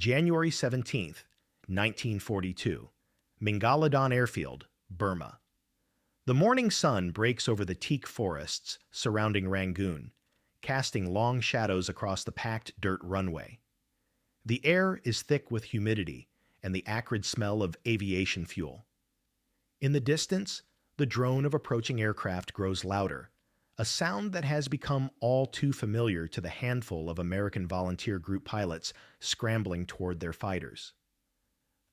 January 17th, 1942, Mingaladon Airfield, Burma. The morning sun breaks over the teak forests surrounding Rangoon, casting long shadows across the packed dirt runway. The air is thick with humidity and the acrid smell of aviation fuel. In the distance, the drone of approaching aircraft grows louder, a sound that has become all too familiar to the handful of American volunteer group pilots scrambling toward their fighters.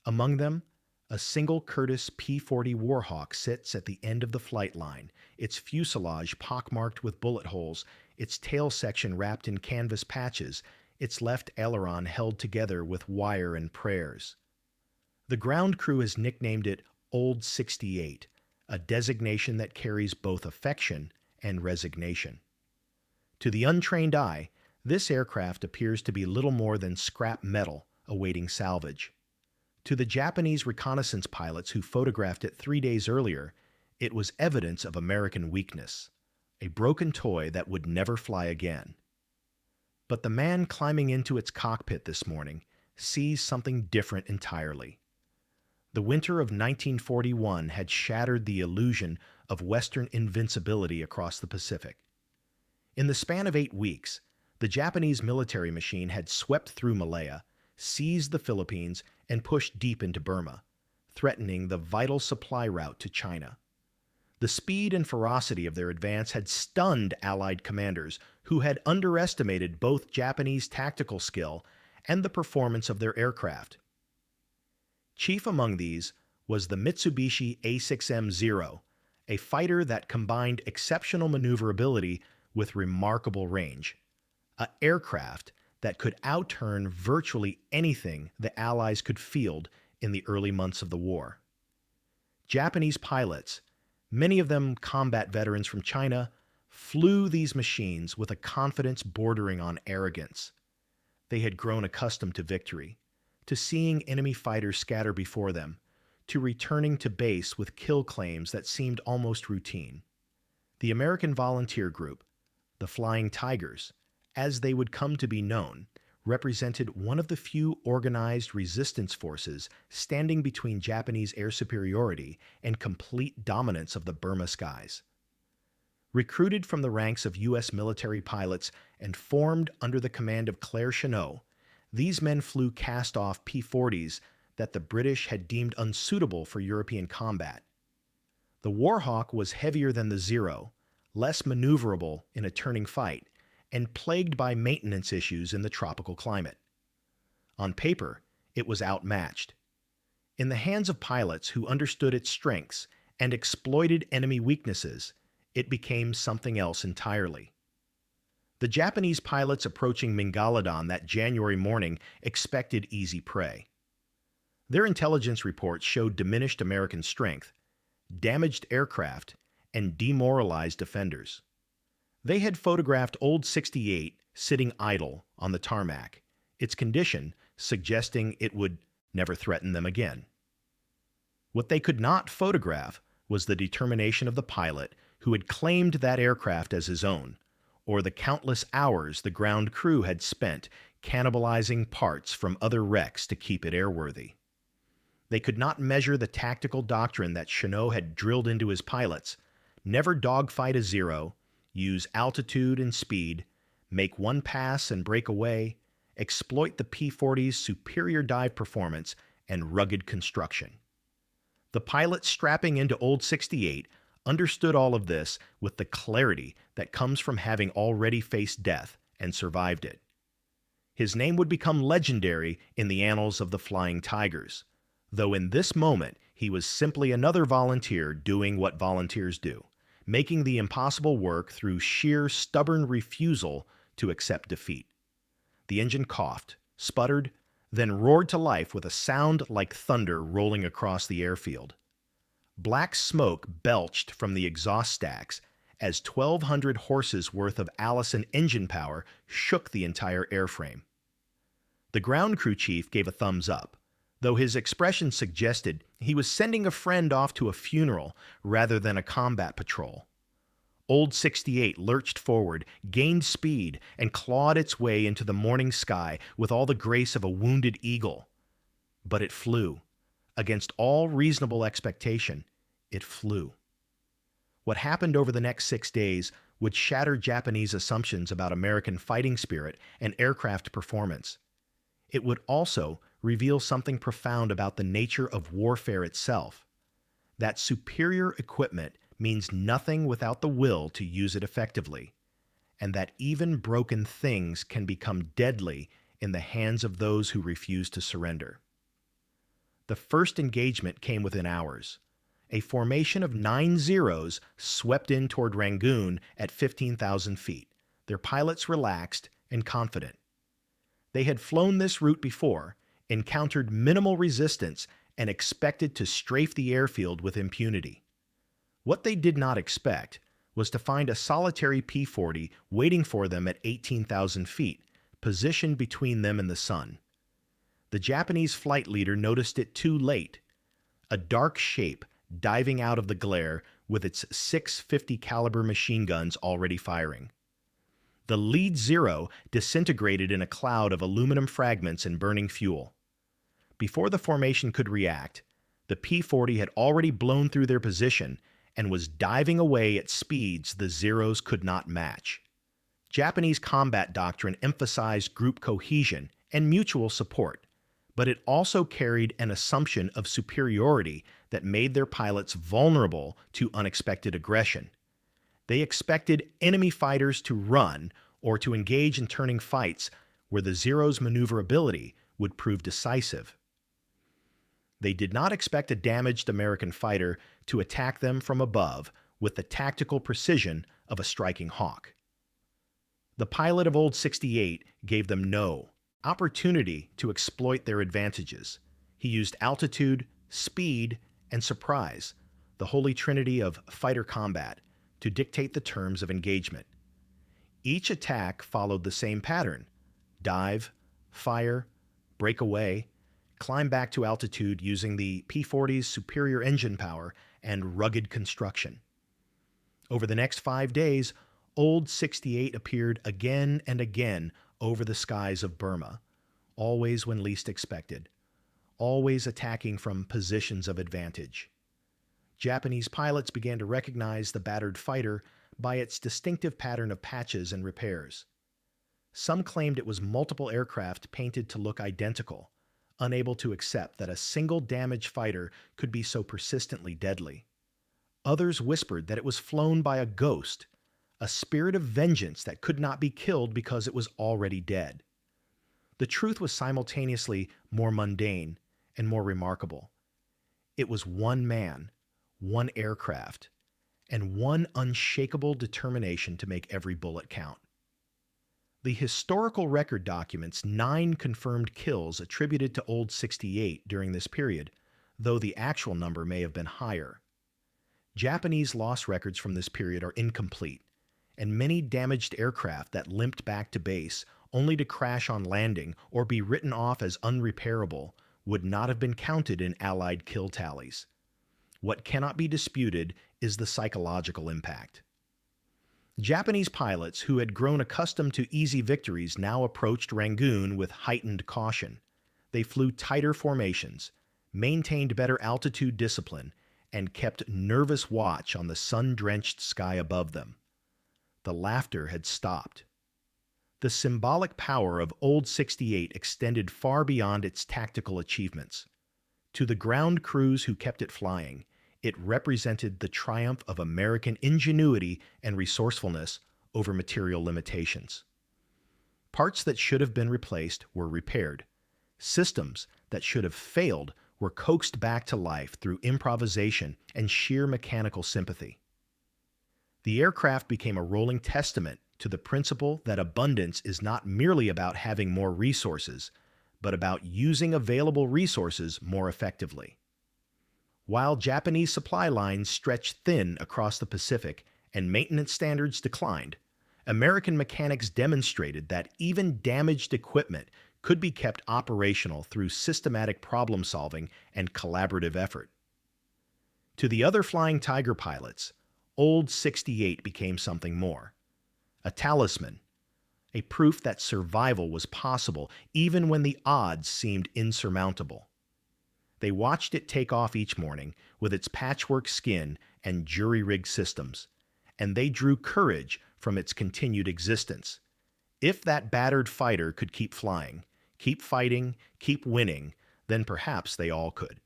Among them, a single Curtiss P-40 Warhawk sits at the end of the flight line, its fuselage pockmarked with bullet holes, its tail section wrapped in canvas patches, its left aileron held together with wire and prayers. The ground crew has nicknamed it Old 68, a designation that carries both affection and resignation. To the untrained eye, this aircraft appears to be little more than scrap metal awaiting salvage. To the Japanese reconnaissance pilots who photographed it 3 days earlier, it was evidence of American weakness, a broken toy that would never fly again. But the man climbing into its cockpit this morning sees something different entirely. The winter of 1941 had shattered the illusion of Western invincibility across the Pacific. In the span of 8 weeks, the Japanese military machine had swept through Malaya, seized the Philippines, and pushed deep into Burma, threatening the vital supply route to China. The speed and ferocity of their advance had stunned Allied commanders who had underestimated both Japanese tactical skill and the performance of their aircraft. Chief among these was the Mitsubishi A6M-0, a fighter that combined exceptional maneuverability with remarkable range, an aircraft that could outturn virtually anything the Allies could field in the early months of the war. Japanese pilots, many of them combat veterans from China, flew these machines with a confidence bordering on arrogance. They had grown accustomed to victory, to seeing enemy fighters scatter before them, to returning to base with kill claims that seemed almost routine. The American volunteer group, the Flying Tigers, as they would come to be known, represented one of the few organized resistance forces standing between Japanese air superiority and complete dominance of the Burma skies. Recruited from the ranks of U.S. military pilots and formed under the command of Claire Chennault, these men flew cast-off P-40s that the British had deemed unsuitable for European combat. The Warhawk was heavier than the Zero, less maneuverable in a turning fight, and plagued by maintenance issues in the tropical climate. On paper, it was outmatched. In the hands of pilots who understood its strengths and exploited enemy weaknesses, it became something else entirely. The Japanese pilots approaching Mingaladon that January morning expected easy prey. Their intelligence reports showed diminished American strength, damaged aircraft, and demoralized defenders. They had photographed Old 68 sitting idle on the tarmac, its condition suggesting it would never threaten them again. What they could not photograph was the determination of the pilot who had claimed that aircraft as his own, or the countless hours the ground crew had spent cannibalizing parts from other wrecks to keep it airworthy. They could not measure the tactical doctrine that Chennault had drilled into his pilots: never dogfight a Zero, use altitude and speed, make one pass and break away, exploit the P-40's superior dive performance and rugged construction. The pilot strapping into Old 68 understood all of this with the clarity that comes from having already faced death and survived it. His name would become legendary in the annals of the Flying Tigers, though in this moment he was simply another volunteer doing what volunteers do, making the impossible work through sheer stubborn refusal to accept defeat. The engine coughed, sputtered, then roared to life with a sound like thunder rolling across the airfield. Black smoke belched from the exhaust stacks as 1,200 horses worth of Allison engine power shook the entire airframe. The ground crew chief gave a thumbs up, though his expression suggested he was sending a friend off to a funeral rather than a combat patrol. Old 68 lurched forward, gained speed, and clawed its way into the morning sky with all the grace of a wounded eagle. But it flew. Against all reasonable expectation, it flew. What happened over the next 6 days would shatter Japanese assumptions about American fighting spirit and aircraft performance. It would also reveal something profound about the nature of warfare itself. That superior equipment means nothing without the will to use it effectively, and that even broken things can become deadly in the hands of those who refuse to surrender. The first engagement came within hours. A formation of 9 Zeros swept in toward Rangoon at 15,000 feet, their pilots relaxed and confident. They had flown this route before, encountered minimal resistance, and expected to strafe the airfield with impunity. What they did not expect was to find a solitary P-40 waiting for them at 18,000 feet, positioned between them and the sun. The Japanese flight leader noticed it too late. A dark shape diving out of the glare with its 650 caliber machine guns already firing. The lead Zero disintegrated in a cloud of aluminum fragments and burning fuel. Before the formation could react, the P-40 had already blown through their position and was diving away at speeds the Zeros could not match. Japanese combat doctrine emphasized group cohesion and mutual support, but it also carried an assumption of superiority that made their pilots vulnerable to unexpected aggression. They expected enemy fighters to run or to engage in turning fights where the Zero's maneuverability would prove decisive. They did not expect a damaged American fighter to attack them from above with the tactical precision of a striking hawk. The pilot of Old 68 gave them no opportunity to exploit their advantages. He used altitude, speed, and surprise, the holy trinity of fighter combat, to dictate the terms of engagement. Each attack followed the same pattern: dive, fire, break away, climb back to altitude using the P-40's superior engine power and rugged construction. Over the next 5 days, Old 68 appeared again and again over the skies of Burma, always when least expected, always attacking from positions of advantage. Japanese pilots began to recognize the battered fighter by its distinctive pattern of patches and repairs. Some claimed it was multiple aircraft painted to look identical, unable to accept that a single damaged fighter could be so persistently deadly. Others whispered that it was flown by a ghost, a spirit of vengeance that could not be killed because it was already dead. The truth was simultaneously more mundane and more remarkable. It was one man, one aircraft, and one unshakable determination to make every bullet count. The historical record documents 9 confirmed kills attributed to Old 68 during this period, though the actual number may have been higher. Japanese loss records from this period are incomplete, and many damaged aircraft that limped back to base only to crash on landing or be written off as unrepairable would not have been counted in Allied kill tallies. What cannot be disputed is the psychological impact. Japanese pilots who had grown accustomed to easy victories now approached Rangoon with heightened caution. They flew tighter formations, maintained better altitude discipline, and kept nervous watch on the sun-drenched sky above them. The laughter had stopped. The symbolic power of Old 68 extended far beyond its tactical achievements. To the ground crews who kept it flying, it represented the triumph of American ingenuity and resourcefulness over material limitations. Parts that should have been replaced were repaired. Systems that should have failed were coaxed back to life through improvisation and sheer mechanical sympathy. The aircraft became a rolling testament to the principle that abundance is not merely about having more resources, but about using available resources more effectively. While Japanese supply lines stretched thin across the Pacific and maintenance standards declined, American mechanics demonstrated that even damaged equipment could be kept operational through systematic problem-solving and collaborative effort. To the other Flying Tiger pilots, Old 68 became something more. A talisman, a proof that survival was possible even when the odds seemed insurmountable. They watched it take off each morning with its patchwork skin and jury-rigged systems, and they drew courage from its continued existence. If that battered fighter could keep flying, keep fighting, keep winning, then perhaps they all could.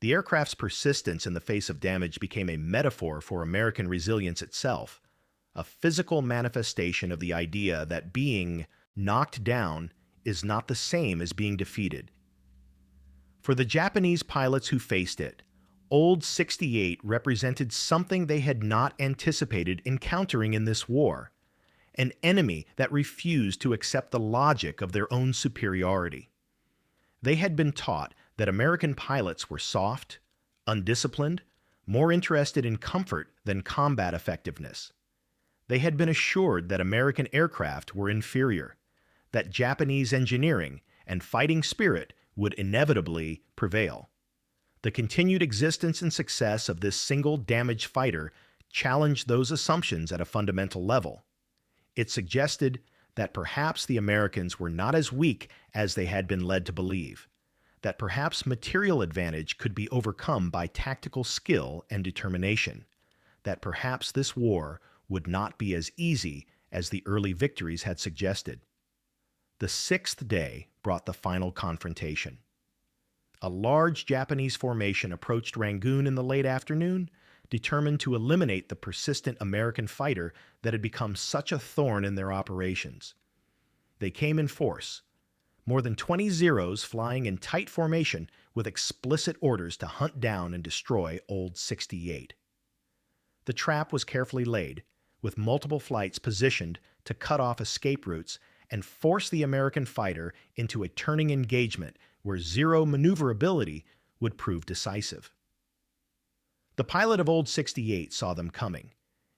The aircraft's persistence in the face of damage became a metaphor for American resilience itself, a physical manifestation of the idea that being knocked down is not the same as being defeated. For the Japanese pilots who faced it, Old 68 represented something they had not anticipated encountering in this war, an enemy that refused to accept the logic of their own superiority. They had been taught that American pilots were soft, undisciplined, more interested in comfort than combat effectiveness. They had been assured that American aircraft were inferior, that Japanese engineering and fighting spirit would inevitably prevail. The continued existence and success of this single damaged fighter challenged those assumptions at a fundamental level. It suggested that perhaps the Americans were not as weak as they had been led to believe, that perhaps material advantage could be overcome by tactical skill and determination, that perhaps this war would not be as easy as the early victories had suggested. The sixth day brought the final confrontation. A large Japanese formation approached Rangoon in the late afternoon, determined to eliminate the persistent American fighter that had become such a thorn in their operations. They came in force, more than 20 Zeros flying in tight formation with explicit orders to hunt down and destroy Old 68. The trap was carefully laid, with multiple flights positioned to cut off escape routes and force the American fighter into a turning engagement where Zero maneuverability would prove decisive. The pilot of Old 68 saw them coming.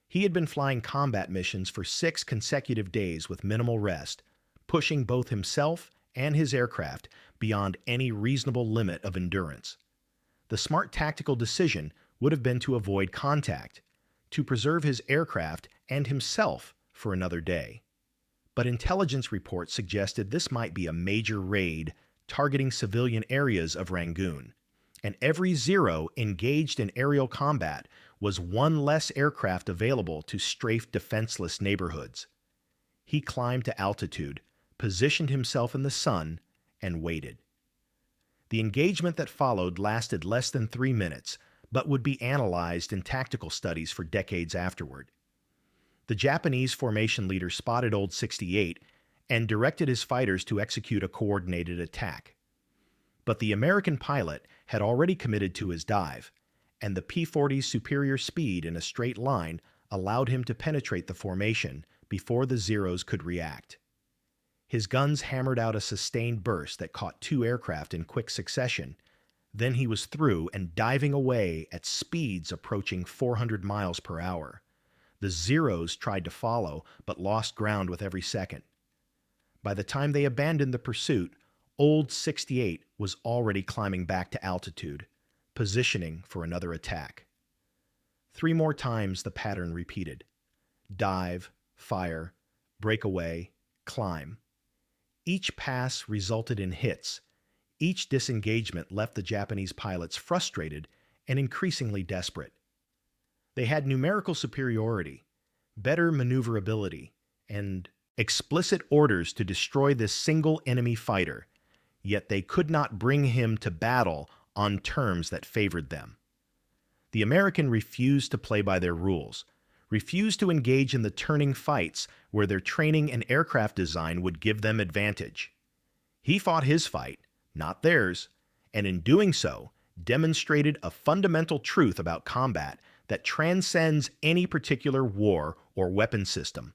He had been flying combat missions for 6 consecutive days with minimal rest, pushing both himself and his aircraft beyond any reasonable limit of endurance. The smart tactical decision would have been to avoid contact, to preserve his aircraft and himself for another day. But intelligence reports suggested this might be a major raid targeting civilian areas of Rangoon, and every Zero engaged in aerial combat was one less aircraft available to strafe defenseless neighborhoods. He climbed to altitude, positioned himself in the sun, and waited. The engagement that followed lasted less than 3 minutes, but would be analyzed in tactical studies for decades afterward. The Japanese formation leader spotted Old 68 and directed his fighters to execute a coordinated attack. But the American pilot had already committed to his dive, and the P-40's superior speed in a straight line allowed him to penetrate the formation before the Zeros could react. His guns hammered out a sustained burst that caught 2 aircraft in quick succession. Then he was through and diving away at speeds approaching 400 miles per hour. The Zeros tried to follow, but lost ground with every second. By the time they abandoned the pursuit, Old 68 was already climbing back to altitude, positioning for another attack. 3 more times the pattern repeated. Dive, fire, break away, climb. Each pass resulted in hits. Each disengagement left the Japanese pilots frustrated and increasingly desperate. They had numerical superiority, better maneuverability, and explicit orders to destroy this single enemy fighter, yet they could not bring him to battle on terms that favored them. The American refused to play by their rules, refused to engage in the turning fights where their training and aircraft design would give them advantage. He fought his fight, not theirs, and in doing so, demonstrated a fundamental truth about combat that transcends any particular war or weapon system.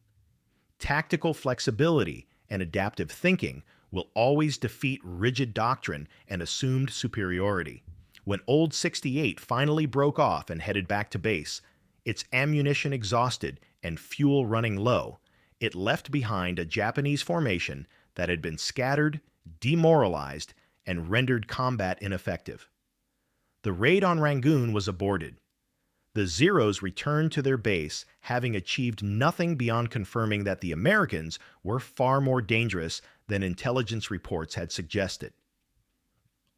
Tactical flexibility and adaptive thinking will always defeat rigid doctrine and assumed superiority. When Old 68 finally broke off and headed back to base, its ammunition exhausted and fuel running low, it left behind a Japanese formation that had been scattered, demoralized, and rendered combat ineffective. The raid on Rangoon was aborted. The Zeros returned to their base, having achieved nothing beyond confirming that the Americans were far more dangerous than intelligence reports had suggested.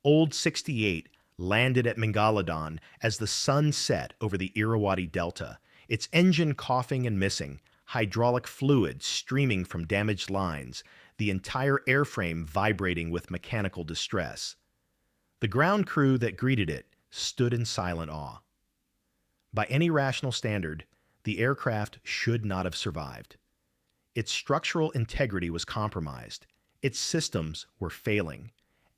Old 68 landed at Megalodon as the sun set over the Irrawaddy Delta, its engine coughing and missing, hydraulic fluid streaming from damaged lines, the entire airframe vibrating with mechanical distress. The ground crew that greeted it stood in silent awe. By any rational standard, the aircraft should not have survived. Its structural integrity was compromised, its systems were failing,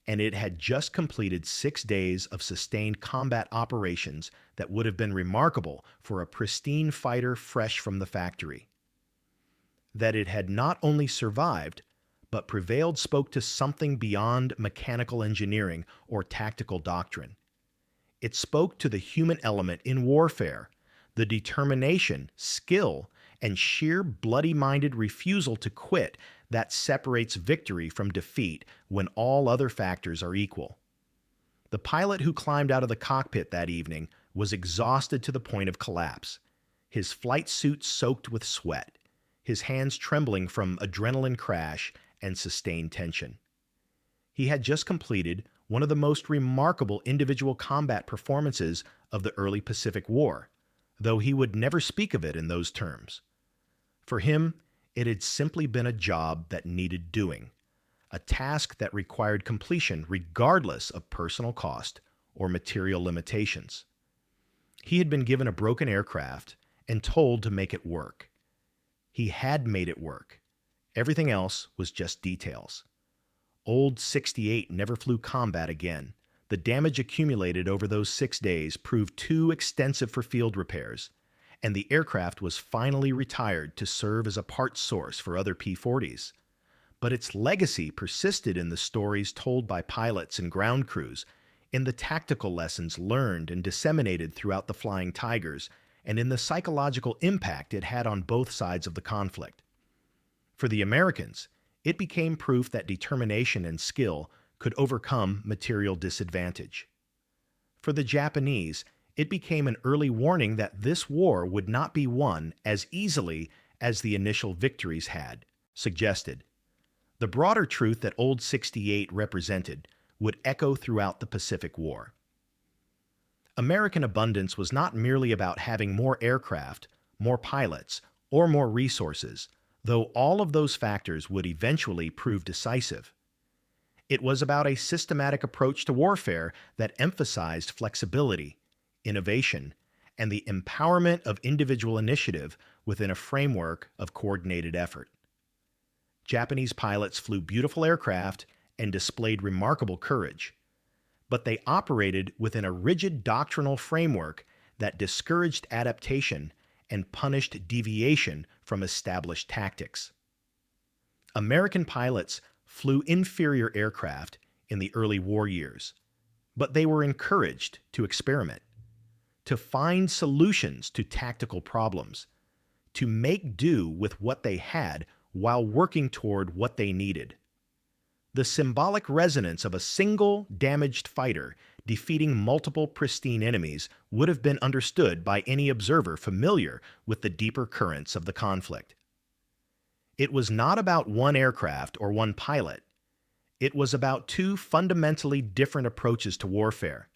and it had just completed 6 days of sustained combat operations that would have been remarkable for a pristine fighter fresh from the factory. That it had not only survived, but prevailed spoke to something beyond mechanical engineering or tactical doctrine. It spoke to the human element in warfare, the determination, skill, and sheer bloody-minded refusal to quit that separates victory from defeat when all other factors are equal. The pilot who climbed out of the cockpit that evening was exhausted to the point of collapse, his flight suit soaked with sweat, his hands trembling from adrenaline crash and sustained tension. He had just completed one of the most remarkable individual combat performances of the early Pacific War, though he would never speak of it in those terms. For him, it had simply been a job that needed doing, a task that required completion regardless of personal cost or material limitations. He had been given a broken aircraft and told to make it work. He had made it work. Everything else was just details. Old 68 never flew combat again. The damage accumulated over those 6 days proved too extensive for field repairs, and the aircraft was finally retired to serve as a parts source for other P-40s. But its legacy persisted in the stories told by pilots and ground crews, in the tactical lessons learned and disseminated throughout the Flying Tigers, and in the psychological impact it had on both sides of the conflict. For the Americans, it became proof that determination and skill could overcome material disadvantage. For the Japanese, it became an early warning that this war would not be won as easily as the initial victories had suggested. The broader truth that Old 68 represented would echo throughout the Pacific War. American abundance was not merely about having more aircraft, more pilots, or more resources, though all of those factors would eventually prove decisive. It was about a systematic approach to warfare that emphasized flexibility, innovation, and the empowerment of individual initiative within a framework of coordinated effort. Japanese pilots flew beautiful aircraft and displayed remarkable courage, but they operated within a rigid doctrinal framework that discouraged adaptation and punished deviation from established tactics. American pilots flew inferior aircraft in the early war years, but they were encouraged to experiment, to find solutions to tactical problems, to make do with what they had while working toward what they needed. The symbolic resonance of a single damaged fighter defeating multiple pristine enemies would have been understood by any observer familiar with the deeper currents of the conflict. It was not about one aircraft or one pilot. It was about two fundamentally different approaches to warfare,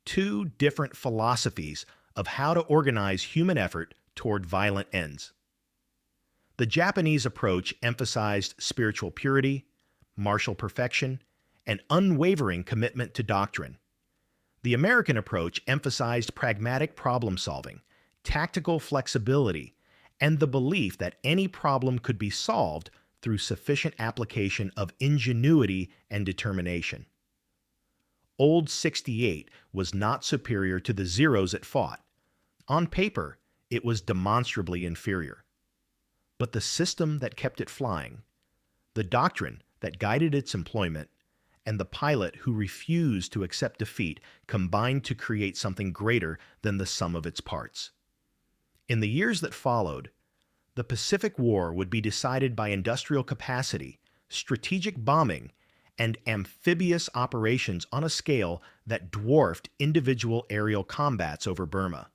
two different philosophies of how to organize human effort toward violent ends. The Japanese approach emphasized spiritual purity, martial perfection, and unwavering commitment to doctrine. The American approach emphasized pragmatic problem-solving, tactical flexibility, and the belief that any problem could be solved through sufficient application of ingenuity and determination. Old 68 was not superior to the Zeros it fought. On paper, it was demonstrably inferior. But the system that kept it flying, the doctrine that guided its employment, and the pilot who refused to accept defeat combined to create something greater than the sum of its parts. In the years that followed, the Pacific War would be decided by industrial capacity, strategic bombing, and amphibious operations on a scale that dwarfed individual aerial combats over Burma.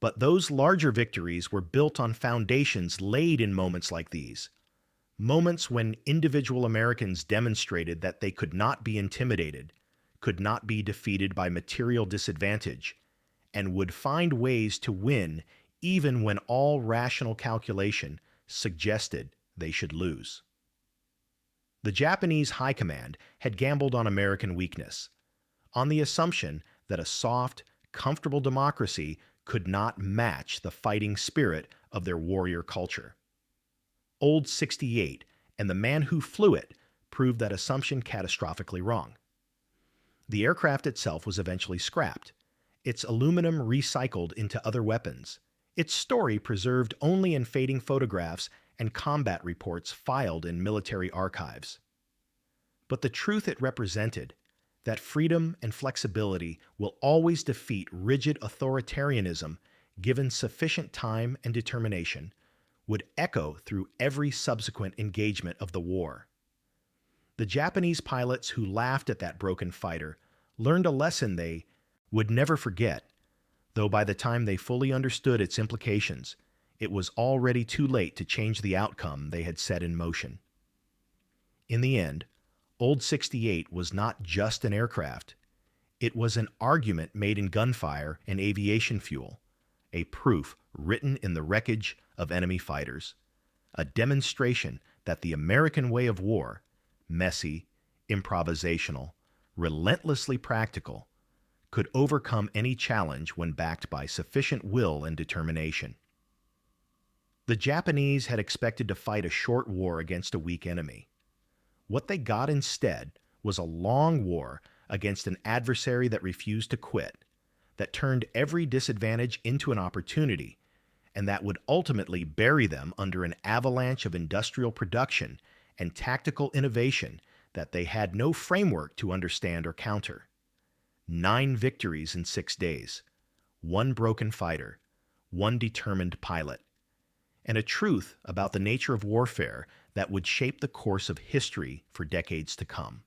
But those larger victories were built on foundations laid in moments like these. Moments when individual Americans demonstrated that they could not be intimidated, could not be defeated by material disadvantage, and would find ways to win even when all rational calculation suggested they should lose. The Japanese High Command had gambled on American weakness, on the assumption that a soft, comfortable democracy could not match the fighting spirit of their warrior culture. Old 68 and the man who flew it proved that assumption catastrophically wrong. The aircraft itself was eventually scrapped, its aluminum recycled into other weapons, its story preserved only in fading photographs and combat reports filed in military archives. But the truth it represented, that freedom and flexibility will always defeat rigid authoritarianism given sufficient time and determination, would echo through every subsequent engagement of the war. The Japanese pilots who laughed at that broken fighter learned a lesson they would never forget, though by the time they fully understood its implications, it was already too late to change the outcome they had set in motion. In the end, Old 68 was not just an aircraft. It was an argument made in gunfire and aviation fuel, a proof written in the wreckage of enemy fighters, a demonstration that the American way of war, messy, improvisational, relentlessly practical, could overcome any challenge when backed by sufficient will and determination. The Japanese had expected to fight a short war against a weak enemy. What they got instead was a long war against an adversary that refused to quit, that turned every disadvantage into an opportunity, and that would ultimately bury them under an avalanche of industrial production and tactical innovation that they had no framework to understand or counter. 9 victories in 6 days, 1 broken fighter, 1 determined pilot, and a truth about the nature of warfare that would shape the course of history for decades to come.